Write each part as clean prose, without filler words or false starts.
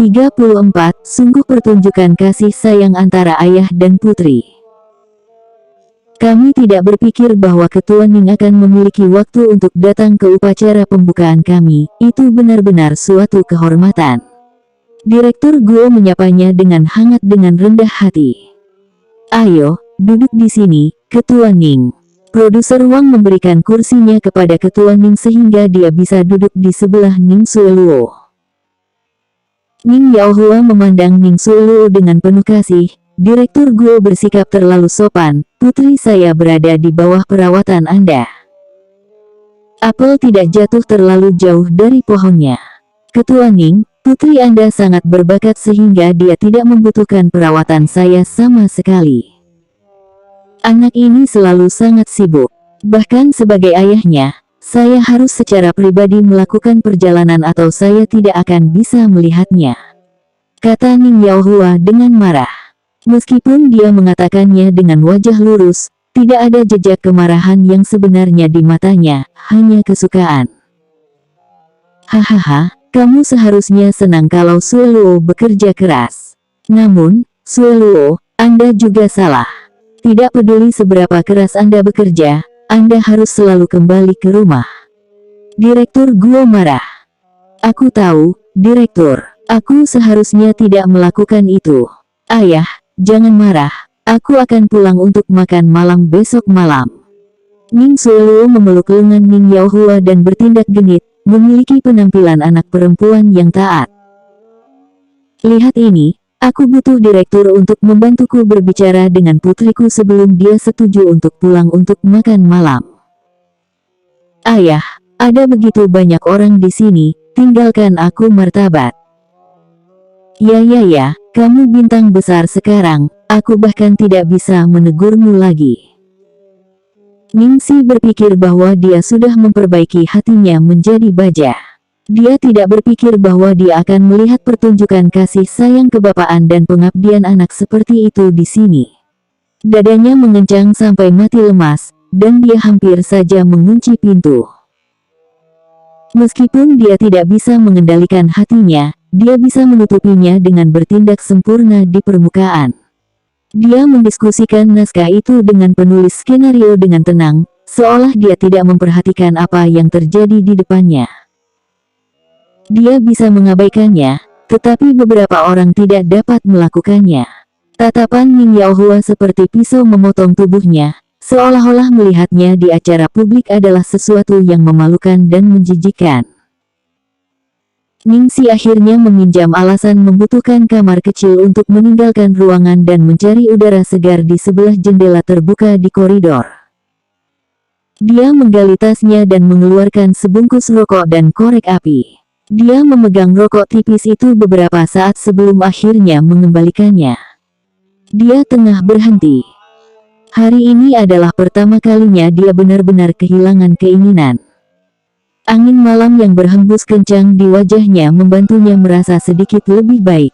34. Sungguh pertunjukan kasih sayang antara ayah dan putri. Kami tidak berpikir bahwa Ketua Ning akan memiliki waktu untuk datang ke upacara pembukaan kami. Itu benar-benar suatu kehormatan. Direktur Guo menyapanya dengan hangat dengan rendah hati. Ayo, duduk di sini, Ketua Ning. Produser Wang memberikan kursinya kepada Ketua Ning sehingga dia bisa duduk di sebelah Ning Sueluo. Ning Yaohua memandang Ning Sueluo dengan penuh kasih. Direktur Guo bersikap terlalu sopan. Putri saya berada di bawah perawatan Anda. Apel tidak jatuh terlalu jauh dari pohonnya. Ketua Ning, putri Anda sangat berbakat sehingga dia tidak membutuhkan perawatan saya sama sekali. Anak ini selalu sangat sibuk. Bahkan sebagai ayahnya, saya harus secara pribadi melakukan perjalanan atau saya tidak akan bisa melihatnya. Kata Ning Yaohua dengan marah. Meskipun dia mengatakannya dengan wajah lurus, tidak ada jejak kemarahan yang sebenarnya di matanya, hanya kesukaan. Hahaha, kamu seharusnya senang kalau Sueluo bekerja keras. Namun, Sueluo, Anda juga salah. Tidak peduli seberapa keras Anda bekerja, Anda harus selalu kembali ke rumah. Direktur Guo marah. Aku tahu, Direktur, aku seharusnya tidak melakukan itu. Ayah, jangan marah, aku akan pulang untuk makan malam besok malam. Ning Sueluo memeluk lengan Ning Yaohua dan bertindak genit, memiliki penampilan anak perempuan yang taat. Lihat ini, aku butuh direktur untuk membantuku berbicara dengan putriku sebelum dia setuju untuk pulang untuk makan malam. Ayah, ada begitu banyak orang di sini, tinggalkan aku martabat. Ya, kamu bintang besar sekarang, aku bahkan tidak bisa menegurmu lagi. Ningsi berpikir bahwa dia sudah memperbaiki hatinya menjadi baja. Dia tidak berpikir bahwa dia akan melihat pertunjukan kasih sayang kebapaan dan pengabdian anak seperti itu di sini. Dadanya mengencang sampai mati lemas, dan dia hampir saja mengunci pintu. Meskipun dia tidak bisa mengendalikan hatinya, dia bisa menutupinya dengan bertindak sempurna di permukaan. Dia mendiskusikan naskah itu dengan penulis skenario dengan tenang, seolah dia tidak memperhatikan apa yang terjadi di depannya. Dia bisa mengabaikannya, tetapi beberapa orang tidak dapat melakukannya. Tatapan Ning Yaohua seperti pisau memotong tubuhnya, seolah-olah melihatnya di acara publik adalah sesuatu yang memalukan dan menjijikkan. Ningsi akhirnya meminjam alasan membutuhkan kamar kecil untuk meninggalkan ruangan dan mencari udara segar di sebelah jendela terbuka di koridor. Dia menggali tasnya dan mengeluarkan sebungkus rokok dan korek api. Dia memegang rokok tipis itu beberapa saat sebelum akhirnya mengembalikannya. Dia tengah berhenti. Hari ini adalah pertama kalinya dia benar-benar kehilangan keinginan. Angin malam yang berhembus kencang di wajahnya membantunya merasa sedikit lebih baik.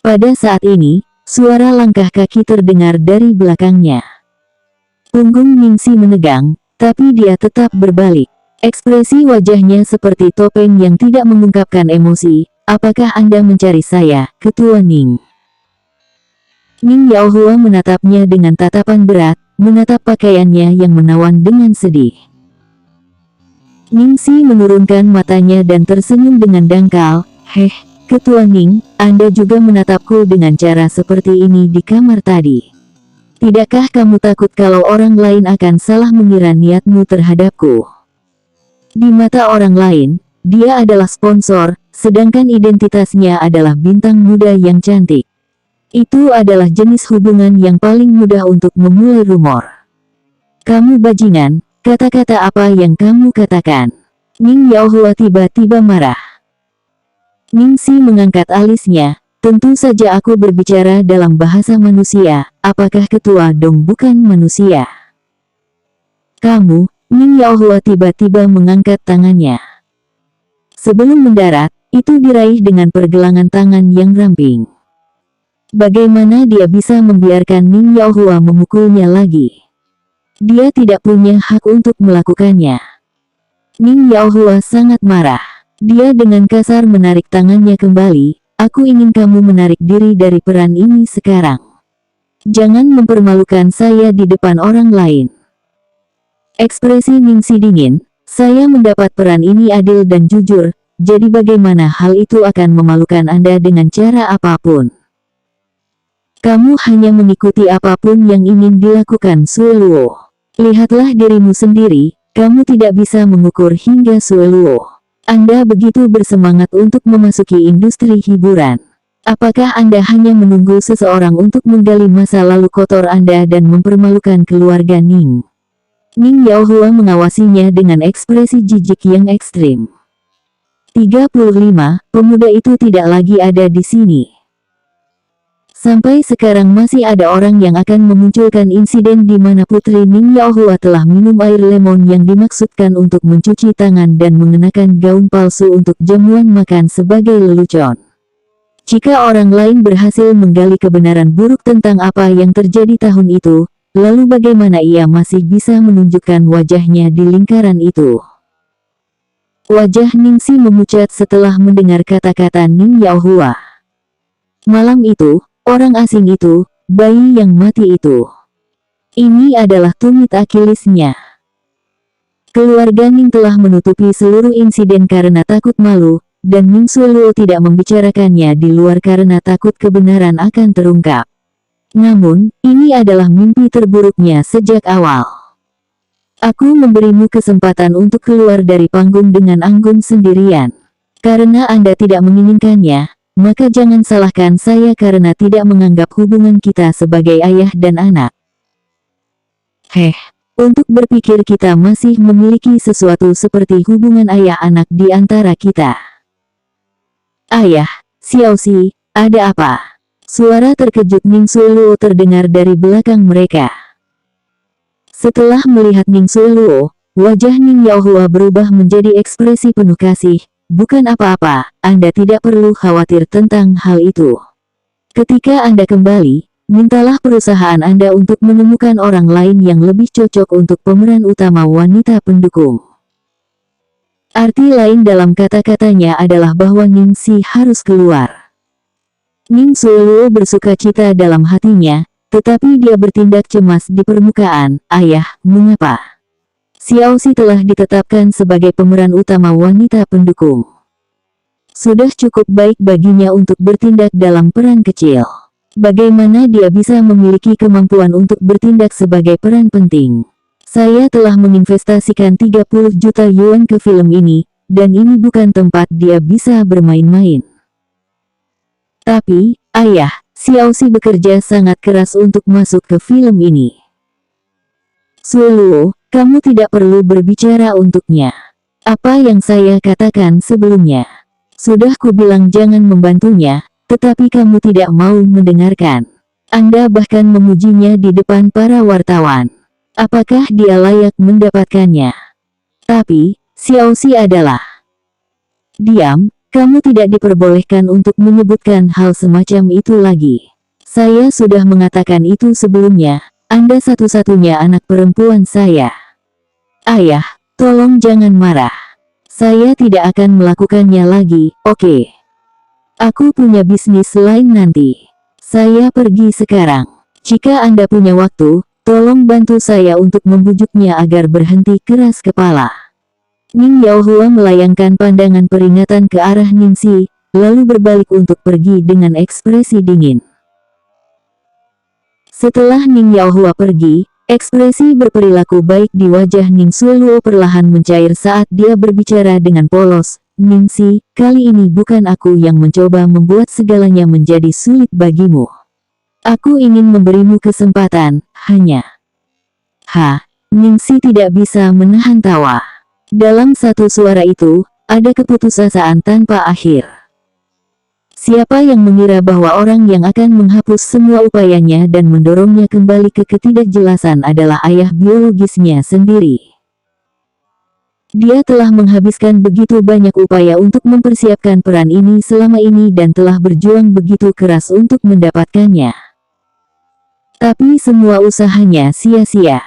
Pada saat ini, suara langkah kaki terdengar dari belakangnya. Punggung Ningsi menegang, tapi dia tetap berbalik. Ekspresi wajahnya seperti topeng yang tidak mengungkapkan emosi. Apakah Anda mencari saya, Ketua Ning? Ning Yaohua menatapnya dengan tatapan berat, menatap pakaiannya yang menawan dengan sedih. Ningsi menurunkan matanya dan tersenyum dengan dangkal. Heh, Ketua Ning, Anda juga menatapku dengan cara seperti ini di kamar tadi. Tidakkah kamu takut kalau orang lain akan salah mengira niatmu terhadapku? Di mata orang lain, dia adalah sponsor, sedangkan identitasnya adalah bintang muda yang cantik. Itu adalah jenis hubungan yang paling mudah untuk memulai rumor. Kamu bajingan. Kata-kata apa yang kamu katakan? Ning Yaohua tiba-tiba marah. Ningsi mengangkat alisnya. Tentu saja aku berbicara dalam bahasa manusia. Apakah Ketua Dong bukan manusia? Kamu, Ning Yaohua tiba-tiba mengangkat tangannya. Sebelum mendarat, itu diraih dengan pergelangan tangan yang ramping. Bagaimana dia bisa membiarkan Ning Yaohua memukulnya lagi? Dia tidak punya hak untuk melakukannya. Ning Yaohua sangat marah. Dia dengan kasar menarik tangannya kembali. Aku ingin kamu menarik diri dari peran ini sekarang. Jangan mempermalukan saya di depan orang lain. Ekspresi Ningsi dingin. Saya mendapat peran ini adil dan jujur, jadi bagaimana hal itu akan memalukan Anda dengan cara apapun? Kamu hanya mengikuti apapun yang ingin dilakukan Sueluo. Lihatlah dirimu sendiri, kamu tidak bisa mengukur hingga Sueluo. Anda begitu bersemangat untuk memasuki industri hiburan. Apakah Anda hanya menunggu seseorang untuk menggali masa lalu kotor Anda dan mempermalukan keluarga Ning? Ning Yaohua mengawasinya dengan ekspresi jijik yang ekstrim. 35, pemuda itu tidak lagi ada di sini. Sampai sekarang masih ada orang yang akan memunculkan insiden di mana Putri Ning Yaohua telah minum air lemon yang dimaksudkan untuk mencuci tangan dan mengenakan gaun palsu untuk jamuan makan sebagai lelucon. Jika orang lain berhasil menggali kebenaran buruk tentang apa yang terjadi tahun itu, lalu bagaimana ia masih bisa menunjukkan wajahnya di lingkaran itu? Wajah Ningsi memucat setelah mendengar kata-kata Ning Yaohua. Malam itu, orang asing itu, bayi yang mati itu. Ini adalah tumit Akilisnya. Keluarga Ning telah menutupi seluruh insiden karena takut malu, dan Ning Sueluo tidak membicarakannya di luar karena takut kebenaran akan terungkap. Namun, ini adalah mimpi terburuknya sejak awal. Aku memberimu kesempatan untuk keluar dari panggung dengan anggun sendirian. Karena Anda tidak menginginkannya, maka jangan salahkan saya karena tidak menganggap hubungan kita sebagai ayah dan anak. Untuk berpikir kita masih memiliki sesuatu seperti hubungan ayah-anak di antara kita. Ayah, Xiaoxi, ada apa? Suara terkejut Ning Sueluo terdengar dari belakang mereka. Setelah melihat Ning Sueluo, wajah Ning Yaohua berubah menjadi ekspresi penuh kasih. Bukan apa-apa, Anda tidak perlu khawatir tentang hal itu. Ketika Anda kembali, mintalah perusahaan Anda untuk menemukan orang lain yang lebih cocok untuk pemeran utama wanita pendukung. Arti lain dalam kata-katanya adalah bahwa Ningsi harus keluar. Ning Sueluo bersuka cita dalam hatinya, tetapi dia bertindak cemas di permukaan. Ayah, mengapa? Xiaoxi telah ditetapkan sebagai pemeran utama wanita pendukung. Sudah cukup baik baginya untuk bertindak dalam peran kecil. Bagaimana dia bisa memiliki kemampuan untuk bertindak sebagai peran penting? Saya telah menginvestasikan 30 juta yuan ke film ini, dan ini bukan tempat dia bisa bermain-main. Tapi, ayah, Xiaoxi bekerja sangat keras untuk masuk ke film ini. Sueluo, kamu tidak perlu berbicara untuknya. Apa yang saya katakan sebelumnya. Sudah kubilang jangan membantunya, tetapi kamu tidak mau mendengarkan. Anda bahkan memujinya di depan para wartawan. Apakah dia layak mendapatkannya? Tapi, Xiaoxi adalah... Diam, kamu tidak diperbolehkan untuk menyebutkan hal semacam itu lagi. Saya sudah mengatakan itu sebelumnya. Anda satu-satunya anak perempuan saya. Ayah, tolong jangan marah. Saya tidak akan melakukannya lagi, oke? Aku punya bisnis lain nanti. Saya pergi sekarang. Jika Anda punya waktu, tolong bantu saya untuk membujuknya agar berhenti keras kepala. Ning Yaohua melayangkan pandangan peringatan ke arah Ningsi, lalu berbalik untuk pergi dengan ekspresi dingin. Setelah Ning Yaohua pergi, ekspresi berperilaku baik di wajah Ning Sueluo perlahan mencair saat dia berbicara dengan polos. Ningsi, kali ini bukan aku yang mencoba membuat segalanya menjadi sulit bagimu. Aku ingin memberimu kesempatan, hanya... Ningsi tidak bisa menahan tawa. Dalam satu suara itu, ada keputusasaan tanpa akhir. Siapa yang mengira bahwa orang yang akan menghapus semua upayanya dan mendorongnya kembali ke ketidakjelasan adalah ayah biologisnya sendiri. Dia telah menghabiskan begitu banyak upaya untuk mempersiapkan peran ini selama ini dan telah berjuang begitu keras untuk mendapatkannya. Tapi semua usahanya sia-sia.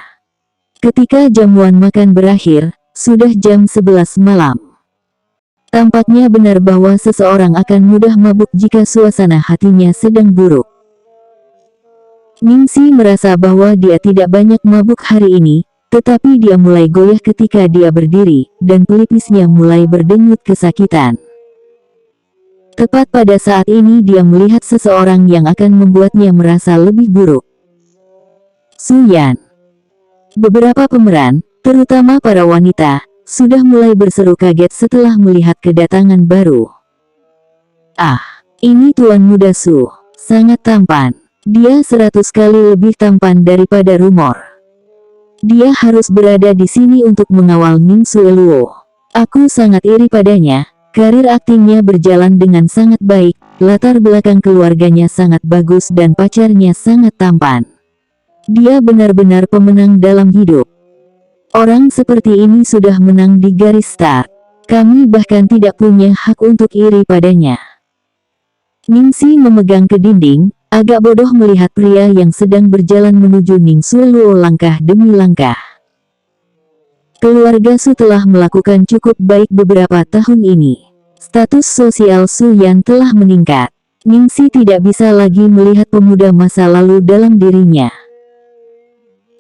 Ketika jamuan makan berakhir, sudah jam 11 malam. Tampaknya benar bahwa seseorang akan mudah mabuk jika suasana hatinya sedang buruk. Ningsi merasa bahwa dia tidak banyak mabuk hari ini, tetapi dia mulai goyah ketika dia berdiri, dan pelipisnya mulai berdenyut kesakitan. Tepat pada saat ini dia melihat seseorang yang akan membuatnya merasa lebih buruk. Su Yan. Beberapa pemeran, terutama para wanita, sudah mulai berseru kaget setelah melihat kedatangan baru. Ah, ini Tuan Muda Su, sangat tampan. Dia 100 kali lebih tampan daripada rumor. Dia harus berada di sini untuk mengawal Ning Sueluo. Aku sangat iri padanya, karir aktingnya berjalan dengan sangat baik, latar belakang keluarganya sangat bagus dan pacarnya sangat tampan. Dia benar-benar pemenang dalam hidup. Orang seperti ini sudah menang di garis start. Kami bahkan tidak punya hak untuk iri padanya. Ningsi memegang ke dinding, agak bodoh melihat pria yang sedang berjalan menuju Ning Sueluo langkah demi langkah. Keluarga Su telah melakukan cukup baik beberapa tahun ini. Status sosial Su Yan telah meningkat. Ningsi tidak bisa lagi melihat pemuda masa lalu dalam dirinya.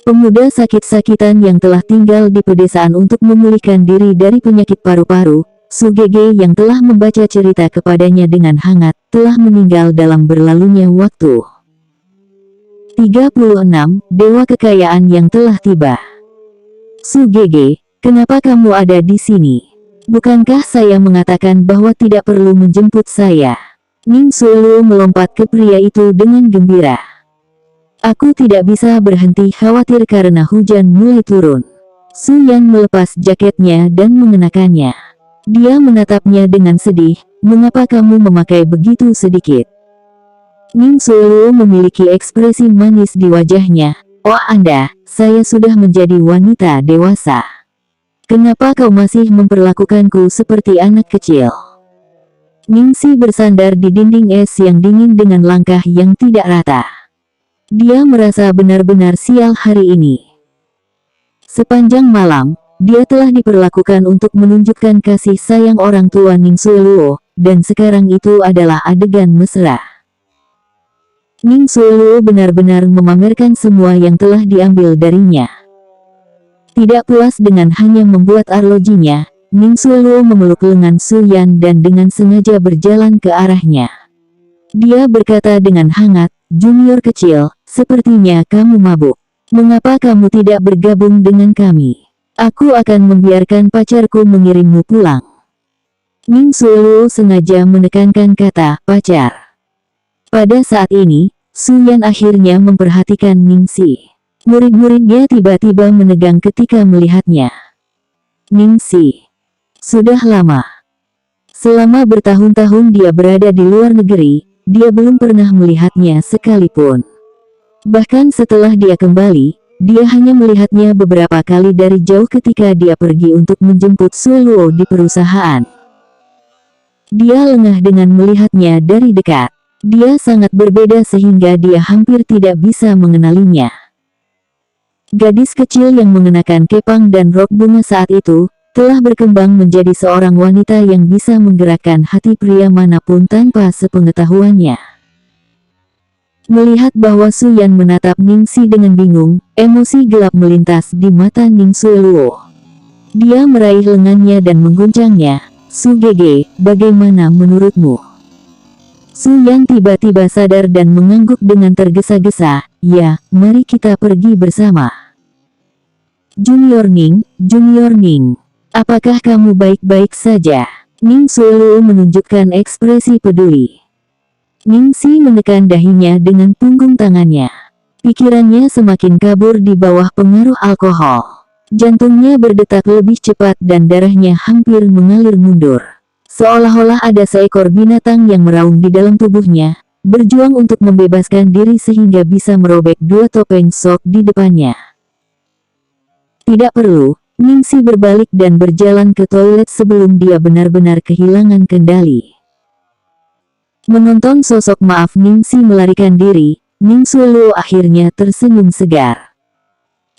Pemuda sakit-sakitan yang telah tinggal di pedesaan untuk memulihkan diri dari penyakit paru-paru, Su Gege yang telah membaca cerita kepadanya dengan hangat, telah meninggal dalam berlalunya waktu. 36. Dewa Kekayaan yang telah tiba. Su Gege, kenapa kamu ada di sini? Bukankah saya mengatakan bahwa tidak perlu menjemput saya? Ning Sueluo melompat ke pria itu dengan gembira. Aku tidak bisa berhenti khawatir karena hujan mulai turun. Su Yan melepas jaketnya dan mengenakannya. Dia menatapnya dengan sedih, mengapa kamu memakai begitu sedikit? Ning Sueluo memiliki ekspresi manis di wajahnya. Oh Anda, saya sudah menjadi wanita dewasa. Kenapa kau masih memperlakukanku seperti anak kecil? Ningsi bersandar di dinding es yang dingin dengan langkah yang tidak rata. Dia merasa benar-benar sial hari ini. Sepanjang malam, dia telah diperlakukan untuk menunjukkan kasih sayang orang tua Ning Sueluo, dan sekarang itu adalah adegan mesra. Ning Sueluo benar-benar memamerkan semua yang telah diambil darinya. Tidak puas dengan hanya membuat arlojinya, Ning Sueluo memeluk lengan Su Yan dan dengan sengaja berjalan ke arahnya. Dia berkata dengan hangat, "Junior kecil, sepertinya kamu mabuk. Mengapa kamu tidak bergabung dengan kami? Aku akan membiarkan pacarku mengirimmu pulang." Ning Sueluo sengaja menekankan kata pacar. Pada saat ini, Su Yan akhirnya memperhatikan Ningsi. Murid-muridnya tiba-tiba menegang ketika melihatnya. Ningsi. Sudah lama. Selama bertahun-tahun dia berada di luar negeri, dia belum pernah melihatnya sekalipun. Bahkan setelah dia kembali, dia hanya melihatnya beberapa kali dari jauh ketika dia pergi untuk menjemput Sueluo di perusahaan. Dia lengah dengan melihatnya dari dekat. Dia sangat berbeda sehingga dia hampir tidak bisa mengenalinya. Gadis kecil yang mengenakan kepang dan rok bunga saat itu, telah berkembang menjadi seorang wanita yang bisa menggerakkan hati pria manapun tanpa sepengetahuannya. Melihat bahwa Su Yan menatap Ningsi dengan bingung, emosi gelap melintas di mata Ning Sueluo. Dia meraih lengannya dan mengguncangnya. "Su Gege, bagaimana menurutmu?" Su Yan tiba-tiba sadar dan mengangguk dengan tergesa-gesa. "Ya, mari kita pergi bersama." Junior Ning, apakah kamu baik-baik saja?" Ning Sueluo menunjukkan ekspresi peduli. Ningsi menekan dahinya dengan punggung tangannya. Pikirannya semakin kabur di bawah pengaruh alkohol. Jantungnya berdetak lebih cepat dan darahnya hampir mengalir mundur. Seolah-olah ada seekor binatang yang meraung di dalam tubuhnya, berjuang untuk membebaskan diri sehingga bisa merobek dua topeng sok di depannya. Tidak perlu, Ningsi berbalik dan berjalan ke toilet sebelum dia benar-benar kehilangan kendali. Menonton sosok maaf Ningsi melarikan diri, Ning Sueluo akhirnya tersenyum segar.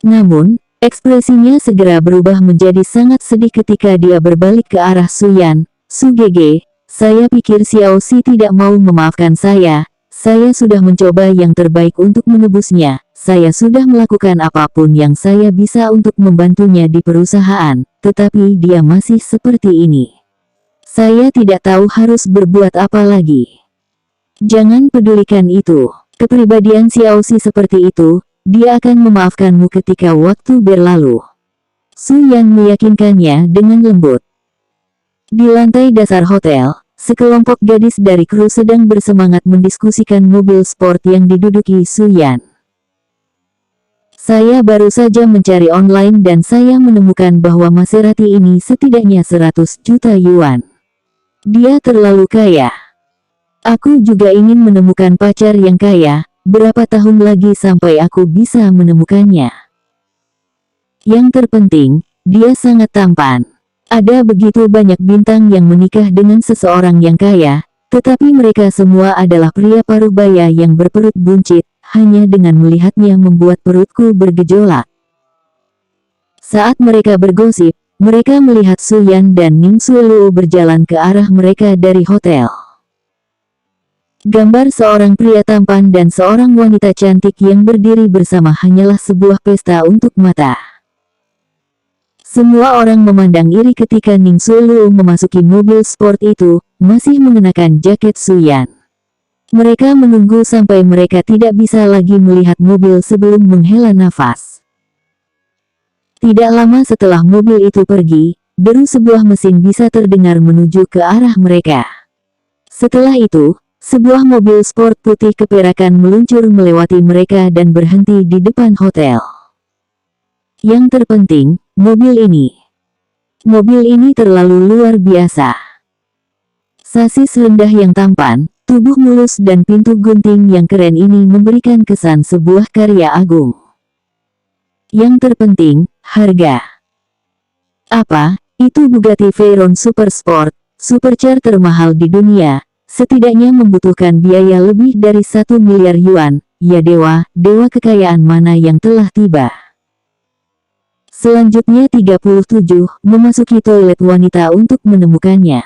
Namun, ekspresinya segera berubah menjadi sangat sedih ketika dia berbalik ke arah Su Yan. Sugege, saya pikir Xiaoxi tidak mau memaafkan saya. Saya sudah mencoba yang terbaik untuk menebusnya. Saya sudah melakukan apapun yang saya bisa untuk membantunya di perusahaan, tetapi dia masih seperti ini. Saya tidak tahu harus berbuat apa lagi. Jangan pedulikan itu. Kepribadian Xiaoxi seperti itu, dia akan memaafkanmu ketika waktu berlalu. Su Yan meyakinkannya dengan lembut. Di lantai dasar hotel, sekelompok gadis dari kru sedang bersemangat mendiskusikan mobil sport yang diduduki Su Yan. Saya baru saja mencari online dan saya menemukan bahwa Maserati ini setidaknya 100 juta yuan. Dia terlalu kaya. Aku juga ingin menemukan pacar yang kaya. Berapa tahun lagi sampai aku bisa menemukannya? Yang terpenting, dia sangat tampan. Ada begitu banyak bintang yang menikah dengan seseorang yang kaya, tetapi mereka semua adalah pria paruh baya yang berperut buncit. Hanya dengan melihatnya membuat perutku bergejolak. Saat mereka bergosip, mereka melihat Su Yan dan Ning Suoluo berjalan ke arah mereka dari hotel. Gambar seorang pria tampan dan seorang wanita cantik yang berdiri bersama hanyalah sebuah pesta untuk mata. Semua orang memandang iri ketika Ning Suoluo memasuki mobil sport itu, masih mengenakan jaket Su Yan. Mereka menunggu sampai mereka tidak bisa lagi melihat mobil sebelum menghela nafas. Tidak lama setelah mobil itu pergi, deru sebuah mesin bisa terdengar menuju ke arah mereka. Setelah itu, sebuah mobil sport putih keperakan meluncur melewati mereka dan berhenti di depan hotel. Yang terpenting, mobil ini terlalu luar biasa. Sasis rendah yang tampan, tubuh mulus dan pintu gunting yang keren ini memberikan kesan sebuah karya agung. Yang terpenting, harga. Apa? Itu Bugatti Veyron Super Sport, supercar termahal di dunia, setidaknya membutuhkan biaya lebih dari 1 miliar yuan. Ya dewa kekayaan mana yang telah tiba. Selanjutnya 37, memasuki toilet wanita untuk menemukannya.